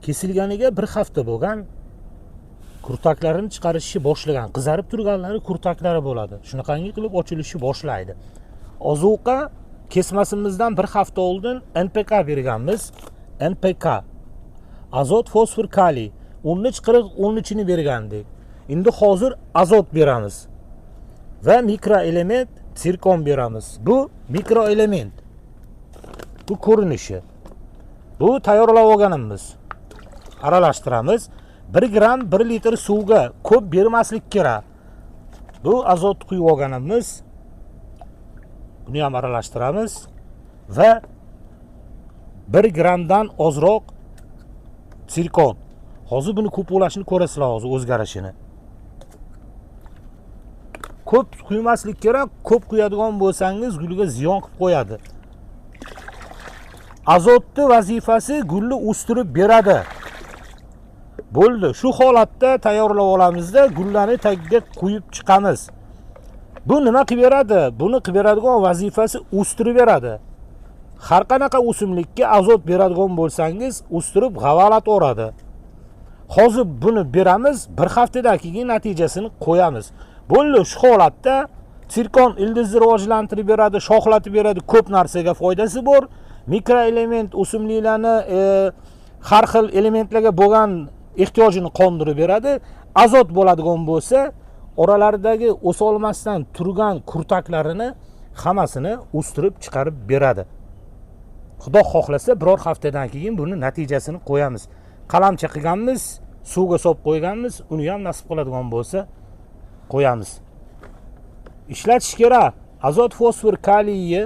kesilganiga bir hafta bo'lgan, kurtaklarini chiqarishni boshlagan, qizarib turganlari kurtaklari bo'ladi. Shunaqangi qilib ochilishni boshlaydi. Ozuqa kesmasimizdan bir hafta oldin NPK berganmiz. NPK azot, fosfor, kaliy 13-40 13'ini bergandik. Endi hozir azot beramiz va mikroelement sirkon beramiz. Bu mikroelement. Bu ko'rinishi. Bu tayyorlab olganimiz. Aralashtiramiz. 1 gram 1 litr suvga ko'p bermaslik kerak. Bu azot quyib olganimiz. Buni ham aralashtiramiz va 1 gramdan ozroq sirkon. Hozir buni ko'p bo'lishini ko'rasizlar, hozir o'zgarishini. Ko'p quymaslik kerak. Ko'p quyadigan bo'lsangiz gulga ziyon qilib qo'yadi. Azotning vazifasi gulni o'stirib beradi. Bo'ldi. Shu holatda tayyorlab olamizda gullarni tagiga qo'yib chiqamiz. Bu nima qilib beradi? Buni qilib beradigan vazifasi o'stirib beradi. Har qanaqa o'simlikka azot beradigan bo'lsangiz, o'stirib g'avalatvoradi. Hozir buni beramiz, bir haftadan keyin natijasini qo'yamiz. Bo'ldi, shu holatda sirkon ildizni rivojlantirib beradi, shoxlatib beradi, ko'p narsaga foydasi bor. Mikroelement o'simliklarni har xil elementlarga bo'lgan ehtiyojini qondirib beradi. Azot bo'ladigan bo'lsa, oralaridagi o'sa olmasdan turgan kurtaklarini hammasini o'stirib chiqarib beradi. Xudo xohlasa biror haftadan keyin buni natijasini qo'yamiz. Qalamcha qilganmiz, suvga solib qo'yganmiz, uni ham nasib qiladigan bo'lsa qo'yamiz. Ishlatish kerak. Azot, fosfor, kaliyni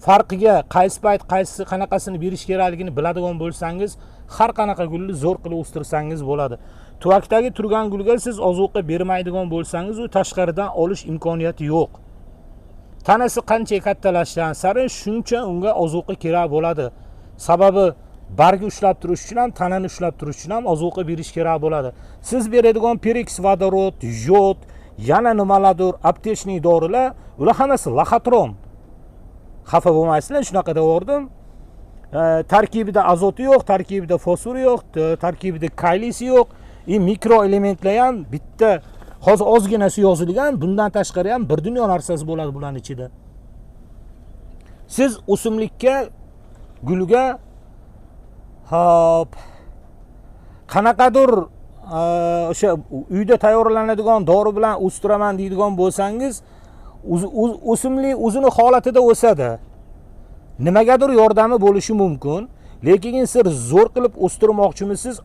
farqiga qaysi payt qaysi qanaqasini berish kerakligini biladigan bo'lsangiz, har qanaqa gulni zo'r qilib o'stirsangiz bo'ladi. Tuvakdagi turgan gulga siz ozuqa bermaydigan bo'lsangiz, u tashqaridan olish imkoniyati yo'q. Tanasi qancha kattalashgan sari shuncha unga ozuqa kerak bo'ladi. Sababi bargi ushlab turish uchun ham, tanani ushlab turish uchun ham ozuqa berish kerak bo'ladi. Siz beradigan pereks, vodorod, yod, yana nimalardir, aptechnik dorilar, ular hammasi laxatron. Xafa bo'lmaysizlar, shunaqa devordim. Tarkibida azoti yo'q, tarkibida fosfori yo'q, tarkibida kaliysi yo'q. Mikroelementlar ham bitta, hozir ozginasi yozilgan, bundan tashqari ham bir dunyo narsasi bo'ladi bularning ichida. Siz o'simlikka, gulga hop qanaqadir o'sha uyda tayyorlanadigan dori bilan o'stiraman deydigan bo'lsangiz, o'simlik o'zini holatida o'sadi. Nimagadir yordami bo'lishi mumkin, lekin siz zo'r qilib o'stirmoqchimisiz,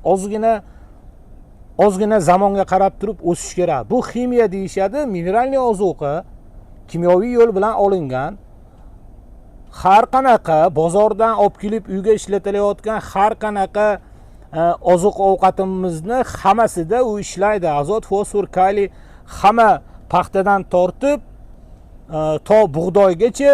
ozgina zamonga qarab turib o'sish kerak. Bu ximiya deyishadi, mineralniy ozuqa kimyoviy yo'l bilan olingan. Har qanaqa bozordan olib kelib uyga ishlatilayotgan har qanaqa oziq-ovqatimizni hammasida u ishlaydi. Azot, fosfor, kaliy hamma paxtadan tortib to bug'doygacha,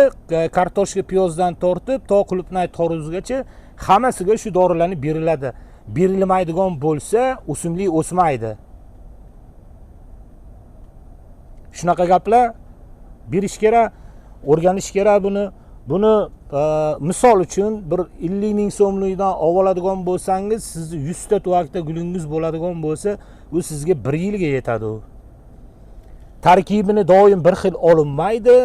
kartoshka, piyozdan tortib to qulupnay, tarvuzgacha hammasiga shu dorilarni beriladi. Berilmaydigan bo'lsa, o'simlik o'smaydi. Shunaqa gaplar berish kerak, o'rganish kerak buni. Buni misol uchun bir 50 ming so'mlikdan oladigan bo'lsangiz, sizni 100 ta tuvakda gulingiz bo'ladigan bo'lsa, u sizga 1 yilga yetadi. Tarkibini doim bir xil olinmaydi.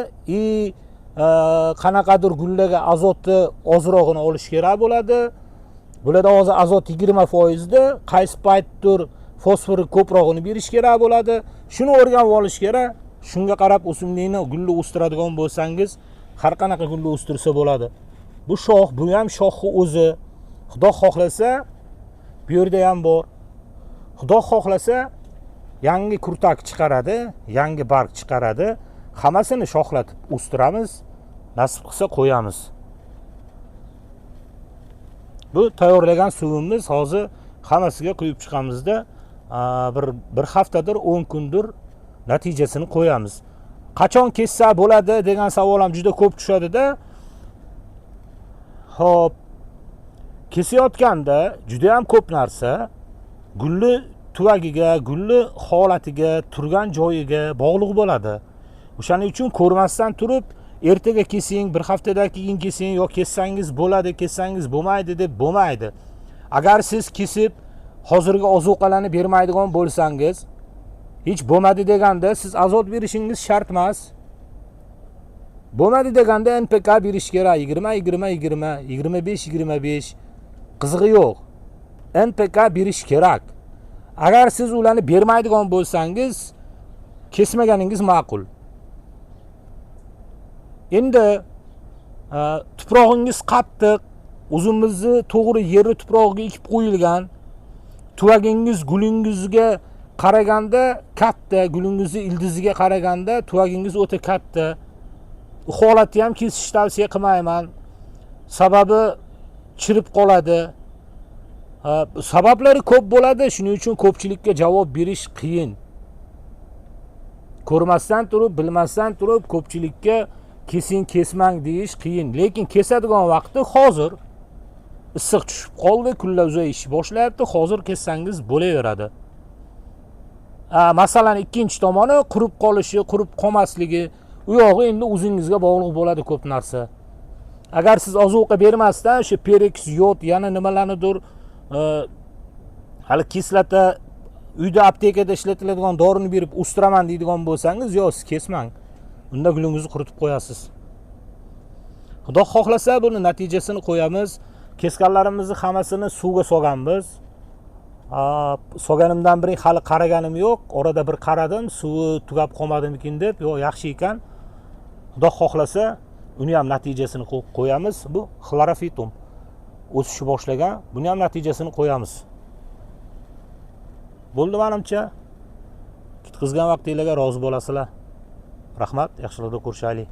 Qanaqadir gullarga azotni ozrog'ini olish kerak bo'ladi. Bularda hozir azot 20% da, qaysi paytdir fosfori ko'prog'ini berish kerak bo'ladi. Shuni o'rganib olish kerak. Shunga qarab o'simlikni gulni o'stiradigan bo'lsangiz, har qanaqa gulni o'stirsa bo'ladi. Bu shox, bu ham shoxni o'zi. Xudo xohlasa, bu yerda ham bor. Xudo xohlasa, yangi kurtak chiqaradi, yangi barg chiqaradi. Hammasini shoxlatib o'stiramiz, nasib qilsa qo'yamiz. Bu tayyorlagan suvimiz hozir hammasiga quyib chiqamizda, bir haftadir, 10 kundir natijasini qo'yamiz. Qachon kessa bo'ladi degan savol ham juda ko'p tushadi-da. Hop. Kesayotganda juda ham ko'p narsa gulli tuvagiga, gulli holatiga, turgan joyiga bog'liq bo'ladi. O'shaning uchun ko'rmasdan turib, ertaga kesing, bir haftadan keyin kesing, yo kessangiz bo'ladi, kessangiz bo'lmaydi deb bo'lmaydi. Agar siz kesib hozirgi ozuqalarni bermaydigan bo'lsangiz, hech bo'lmadi deganda siz azot berishingiz shart emas. Bo'lmadi deganda NPK berish kerak. 20-20-20, 25-25. Qizig'i yo'q. NPK berish kerak. Agar siz ularni bermaydigan bo'lsangiz, kesmaganingiz ma'qul. Endi tuprog'ingiz qattiq, o'zimizni to'g'ri yerni tuprog'iga ekib qo'yilgan, tuvagingiz gulingizga qaraganda katta, gulingizni ildiziga qaraganda tuvagingiz o'ta katta. Bu holatda ham kesish tavsiya qilmayman. Sababi chirib qoladi. Sabablari ko'p bo'ladi, shuning uchun ko'pchilikka javob berish qiyin. Ko'rmasdan turib, bilmasdan turib ko'pchilikka kesing, kesmang deyish qiyin. Lekin kesadigan vaqti hozir. Issiq tushib qoldi, kunlar uzayishni boshlayapti. Hozir kessangiz bo'laveradi. Masalan, ikkinchi tomoni qurib qolishi, qurib qolmasligi, u yog'i endi o'zingizga bog'liq bo'ladi ko'p narsa. Agar siz ozuqa bermasdan o'sha Perex, yod, yana nimalarnidir hali kislota uyda aptekada ishlatiladigan dorini berib o'stiraman deydigan bo'lsangiz, yo'q, siz kesmang. Unda gulingizni quritib qo'yasiz. Xudo xohlasa buni natijasini qo'yamiz. Kesganlarimizni hammasini suvga solganmiz. Solganimdan biri hali qaraganim yo'q. Orada bir qaradim, suvi tugab qolmadimikin deb, yo'q, yaxshi ekan. Xudo xohlasa uni ham natijasini qo'yamiz. Bu xlorofitum o'sishni boshlagan. Buni ham natijasini qo'yamiz. Bo'ldi menimcha. Qizgan vaqtingizga rozi bo'lasizlar. Rahmat, yaxshilikda ko'rishaylik.